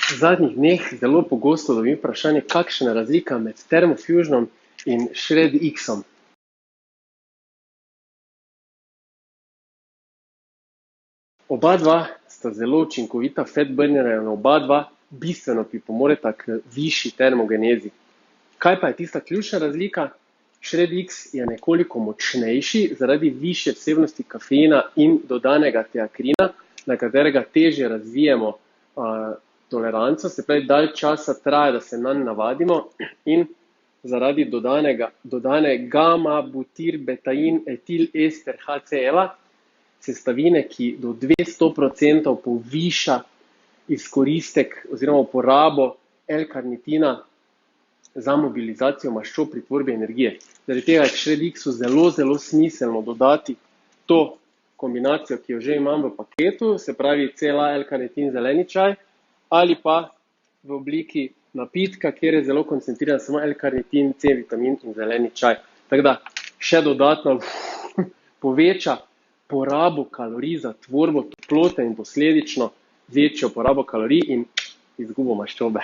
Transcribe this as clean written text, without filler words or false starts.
V zadnjih dneh zelo pogosto dobim vprašanje, kakšna je razlika med ThermoFusionom in ShredXom. Oba dva sta zelo učinkovita fat burnerja in oba dva bistveno pripomoreta k višji termogenezi. Kaj pa je tista ključna razlika? ShredX je nekoliko močnejši zaradi višje vsebnosti kafeina in dodanega teakrina, na katerega težje razvijemo toleranco, se pravi, dalj časa traja, da se nanj navadimo in zaradi dodane gamma, butir, betain, etil, ester, HCl-a, sestavine, ki do 200% poviša izkoristek oziroma uporabo L-karnitina za mobilizacijo maščob pri tvorbi energije. Zaradi tega je k ShredXu zelo smiselno dodati to kombinacijo, ki jo že imam v paketu, se pravi CLA, L-karnitin, zeleni čaj, ali pa v obliki napitka, kjer je zelo koncentriran samo L-karnitin, C-vitamin in zeleni čaj. Tako da še dodatno poveča porabo kalorij za tvorbo toplote in posledično večjo porabo kalorij in izgubo maščobe.